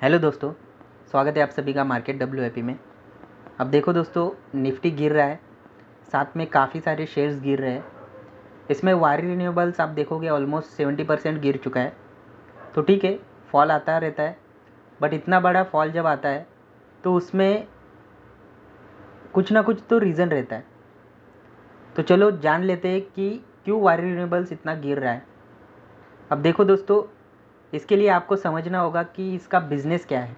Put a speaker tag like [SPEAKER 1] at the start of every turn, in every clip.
[SPEAKER 1] Hello दोस्तों, स्वागत है आप सभी का मार्केट WIP में। अब देखो दोस्तों, निफ्टी गिर रहा है, साथ में काफ़ी सारे शेयर्स गिर रहे हैं। इसमें वारी रिन्यूएबल्स आप देखोगे ऑलमोस्ट 70% गिर चुका है। तो ठीक है, फॉल आता रहता है, बट इतना बड़ा फॉल जब आता है तो उसमें कुछ ना कुछ तो रीज़न रहता है। तो चलो जान लेते हैं कि क्यों वारी रिन्यूएबल्स इतना गिर रहा है। अब देखो दोस्तों, इसके लिए आपको समझना होगा कि इसका बिज़नेस क्या है।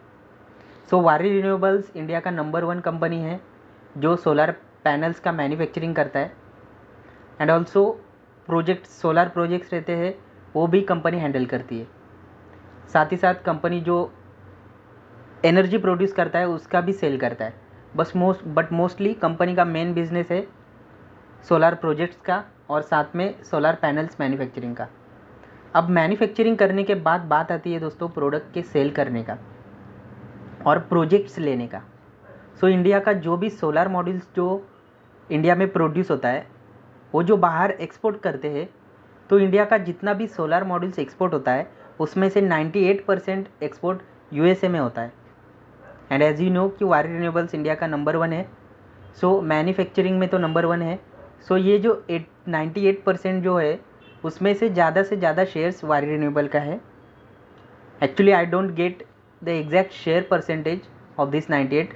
[SPEAKER 1] वारी रिन्यूएबल्स इंडिया का नंबर 1 कंपनी है जो सोलर पैनल्स का मैन्युफैक्चरिंग करता है, एंड ऑल्सो सोलर प्रोजेक्ट्स रहते हैं वो भी कंपनी हैंडल करती है। साथ ही साथ कंपनी जो एनर्जी प्रोड्यूस करता है उसका भी सेल करता है। मोस्टली कंपनी का मेन बिजनेस है सोलर प्रोजेक्ट्स का और साथ में सोलर पैनल्स मैन्युफैक्चरिंग का। अब मैन्युफैक्चरिंग करने के बाद बात आती है दोस्तों प्रोडक्ट के सेल करने का और प्रोजेक्ट्स लेने का। इंडिया का जो भी सोलर मॉड्यूल्स जो इंडिया में प्रोड्यूस होता है वो जो बाहर एक्सपोर्ट करते हैं, तो इंडिया का जितना भी सोलर मॉड्यूल्स एक्सपोर्ट होता है उसमें से 98% एक्सपोर्ट USA में होता है। एंड एज यू नो कि वारी रिन्यूएबल्स इंडिया का नंबर 1 है। मैन्युफैक्चरिंग में तो नंबर 1 है। ये जो 98% जो है उसमें से ज़्यादा शेयर्स वारी रिन्यूएबल का है। Actually I don't get the exact share percentage of this 98।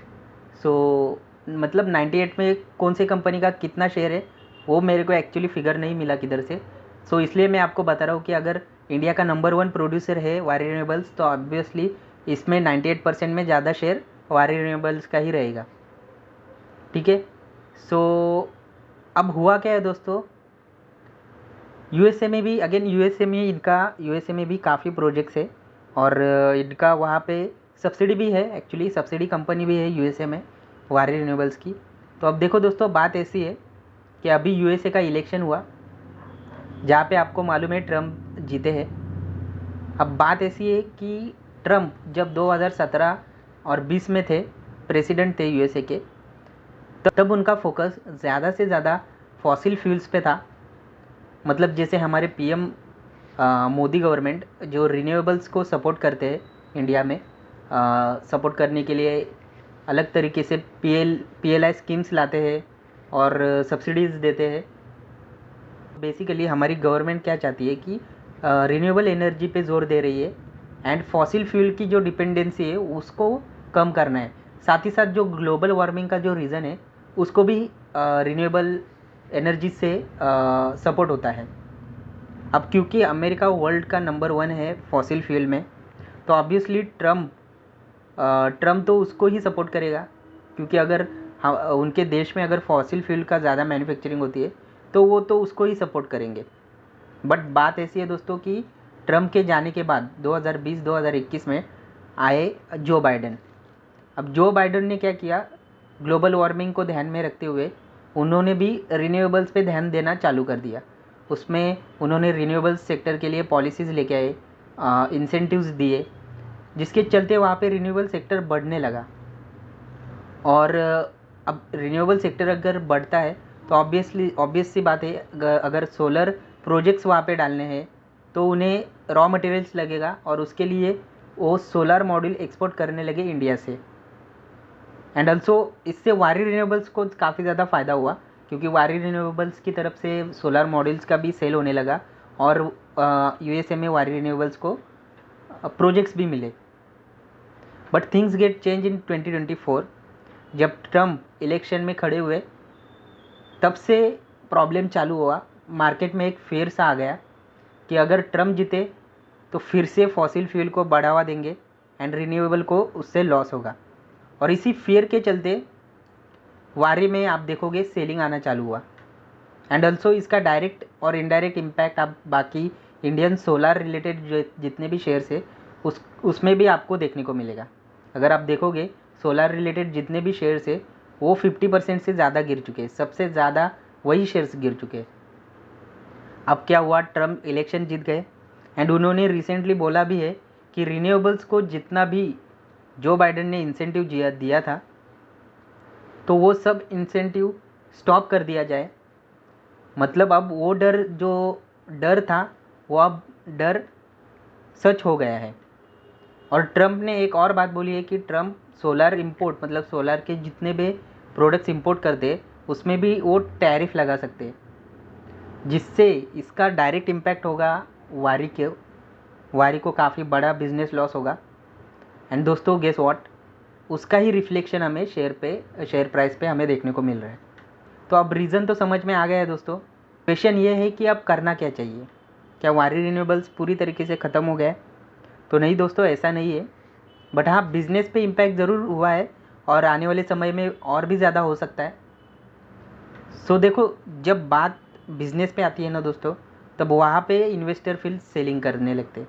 [SPEAKER 1] मतलब 98 में कौन से कंपनी का कितना शेयर है वो मेरे को एक्चुअली फिगर नहीं मिला किधर से। इसलिए मैं आपको बता रहा हूँ कि अगर इंडिया का नंबर 1 प्रोड्यूसर है वारी रिन्यूएबल्स, तो ऑब्वियसली इसमें 98% में ज़्यादा शेयर वारी रिन्यूएबल्स का ही रहेगा। ठीक है। अब हुआ क्या है दोस्तों, USA में भी USA में भी काफ़ी प्रोजेक्ट्स है और इनका वहाँ पे सब्सिडी भी है। एक्चुअली सब्सिडी कंपनी भी है USA में वारी रिन्यूएबल्स की। तो अब देखो दोस्तों, बात ऐसी है कि अभी USA का इलेक्शन हुआ जहाँ पे आपको मालूम है ट्रम्प जीते हैं। अब बात ऐसी है कि ट्रम्प जब 2017 और 20 में थे, प्रेसिडेंट थे USA के, तब उनका फोकस ज़्यादा से ज़्यादा फॉसिल फ्यूल्स पे था। मतलब जैसे हमारे PM मोदी गवर्नमेंट जो रिन्यूएबल्स को सपोर्ट करते हैं इंडिया में, सपोर्ट करने के लिए अलग तरीके से PLI स्कीम्स लाते हैं और सब्सिडीज़ देते हैं। बेसिकली हमारी गवर्नमेंट क्या चाहती है कि रिन्यूएबल एनर्जी पे जोर दे रही है एंड फॉसिल फ्यूल की जो डिपेंडेंसी है उसको कम करना है। साथ ही साथ जो ग्लोबल वार्मिंग का जो रीज़न है उसको भी रिन्यूएबल एनर्जी से सपोर्ट होता है। अब क्योंकि अमेरिका वर्ल्ड का नंबर 1 है फॉसिल फ्यूल में, तो ऑब्वियसली ट्रम्प तो उसको ही सपोर्ट करेगा, क्योंकि अगर उनके देश में अगर फॉसिल फ्यूल का ज़्यादा मैन्युफैक्चरिंग होती है तो वो तो उसको ही सपोर्ट करेंगे। बट बात ऐसी है दोस्तों कि ट्रम्प के जाने के बाद 2020-2021 में आए जो बाइडेन। अब जो बाइडेन ने क्या किया, ग्लोबल वार्मिंग को ध्यान में रखते हुए उन्होंने भी रिन्यूएबल्स पे ध्यान देना चालू कर दिया। उसमें उन्होंने रिन्यूएबल्स सेक्टर के लिए पॉलिसीज़ लेके आए, इंसेंटिव्स दिए, जिसके चलते वहाँ पे रिन्यूएबल सेक्टर बढ़ने लगा। और अब रिन्यूएबल सेक्टर अगर बढ़ता है तो ऑब्वियस सी बात है, अगर सोलर प्रोजेक्ट्स वहाँ पे डालने हैं तो उन्हें रॉ मटेरियल्स लगेगा और उसके लिए वो सोलर मॉड्यूल एक्सपोर्ट करने लगे इंडिया से। एंड ऑल्सो इससे वारी रिन्यूएबल्स को काफ़ी ज़्यादा फ़ायदा हुआ, क्योंकि वारी रिन्यूएबल्स की तरफ से सोलर मॉड्यूल्स का भी सेल होने लगा और USA में वारी रिन्यूएबल्स को प्रोजेक्ट्स भी मिले। But things get change in 2024। जब ट्रम्प इलेक्शन में खड़े हुए तब से प्रॉब्लम चालू हुआ। मार्केट में एक फेयर सा आ गया कि अगर ट्रम्प जीते तो फिर से फॉसिल फ्यूल को बढ़ावा देंगे एंड रिन्यूएबल को उससे लॉस होगा। और इसी फियर के चलते वारी में आप देखोगे सेलिंग आना चालू हुआ। एंड ऑल्सो इसका डायरेक्ट और इनडायरेक्ट इम्पैक्ट आप बाकी इंडियन सोलर रिलेटेड जितने भी शेयर्स है उसमें भी आपको देखने को मिलेगा। अगर आप देखोगे सोलर रिलेटेड जितने भी शेयर्स है वो 50% से ज़्यादा गिर चुके हैं, सबसे ज़्यादा वही शेयर्स गिर चुके हैं। अब क्या हुआ, ट्रम्प इलेक्शन जीत गए एंड उन्होंने रिसेंटली बोला भी है कि रिन्यूएबल्स को जितना भी जो बाइडेन ने इंसेंटिव दिया था तो वो सब इंसेंटिव स्टॉप कर दिया जाए। मतलब अब वो डर था वो अब डर सच हो गया है और ट्रम्प ने एक और बात बोली है कि ट्रम्प सोलर इंपोर्ट मतलब सोलर के जितने भी प्रोडक्ट्स इंपोर्ट करते उसमें भी वो टैरिफ लगा सकते हैं, जिससे इसका डायरेक्ट इम्पैक्ट होगा वारी को काफ़ी बड़ा बिजनेस लॉस होगा। एंड दोस्तों गेस व्हाट, उसका ही रिफ्लेक्शन हमें शेयर प्राइस पे हमें देखने को मिल रहा है। तो अब रीज़न तो समझ में आ गया है दोस्तों। क्वेश्चन ये है कि अब करना क्या चाहिए, क्या वारी रिन्यूएबल्स पूरी तरीके से ख़त्म हो गया है? तो नहीं दोस्तों, ऐसा नहीं है, बट हाँ बिज़नेस पे इम्पैक्ट ज़रूर हुआ है और आने वाले समय में और भी ज़्यादा हो सकता है। सो देखो, जब बात बिज़नेस पे आती है ना दोस्तों, तब वहाँ पे इन्वेस्टर फिर सेलिंग करने लगते हैं।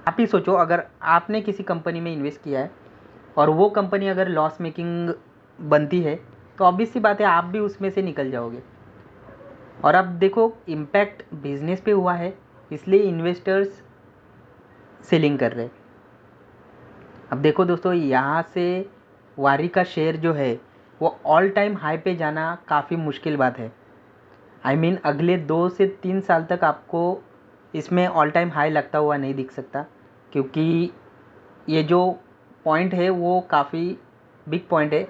[SPEAKER 1] आप ही सोचो, अगर आपने किसी कंपनी में इन्वेस्ट किया है और वो कंपनी अगर लॉस मेकिंग बनती है तो ऑब्वियस सी बात है आप भी उसमें से निकल जाओगे। और अब देखो, इम्पैक्ट बिजनेस पे हुआ है इसलिए इन्वेस्टर्स सेलिंग कर रहे हैं। अब देखो दोस्तों, यहाँ से वारी का शेयर जो है वो ऑल टाइम हाई पे जाना काफ़ी मुश्किल बात है। आई मीन अगले 2 से 3 साल तक आपको इसमें ऑल टाइम हाई लगता हुआ नहीं दिख सकता, क्योंकि ये जो पॉइंट है वो काफ़ी बिग पॉइंट है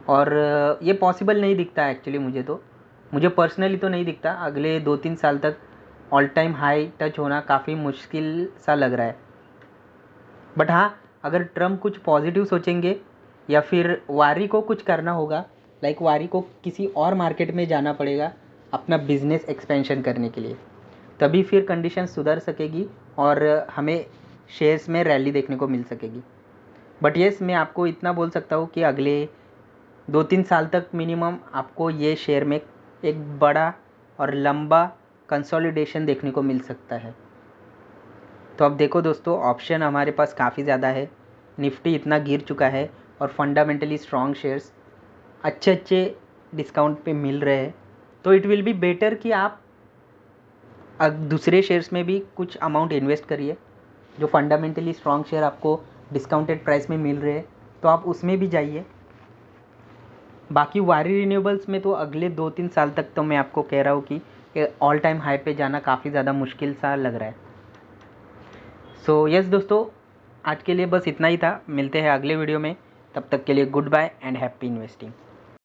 [SPEAKER 1] और ये पॉसिबल नहीं दिखता एक्चुअली। मुझे पर्सनली तो नहीं दिखता अगले 2-3 साल तक ऑल टाइम हाई टच होना काफ़ी मुश्किल सा लग रहा है। बट हाँ, अगर ट्रम्प कुछ पॉजिटिव सोचेंगे या फिर वारी को कुछ करना होगा, लाइक वारी को किसी और मार्केट में जाना पड़ेगा अपना बिजनेस एक्सपेंशन करने के लिए, तभी फिर कंडीशन सुधर सकेगी और हमें शेयर्स में रैली देखने को मिल सकेगी। बट येस, मैं आपको इतना बोल सकता हूँ कि अगले 2-3 साल तक मिनिमम आपको ये शेयर में एक बड़ा और लंबा कंसोलिडेशन देखने को मिल सकता है। तो अब देखो दोस्तों, ऑप्शन हमारे पास काफ़ी ज़्यादा है, निफ्टी इतना गिर चुका है और फंडामेंटली स्ट्रॉन्ग शेयर्स अच्छे डिस्काउंट पे मिल रहे हैं। तो इट विल बी बेटर कि आप दूसरे शेयर्स में भी कुछ अमाउंट इन्वेस्ट करिए, जो फंडामेंटली स्ट्रॉन्ग शेयर आपको डिस्काउंटेड प्राइस में मिल रहे हैं तो आप उसमें भी जाइए। बाकी वारी रिन्यूएबल्स में तो अगले 2-3 साल तक तो मैं आपको कह रहा हूँ कि ऑल टाइम हाई पे जाना काफ़ी ज़्यादा मुश्किल सा लग रहा है। सो यस दोस्तों, आज के लिए बस इतना ही था। मिलते हैं अगले वीडियो में, तब तक के लिए good bye and happy investing.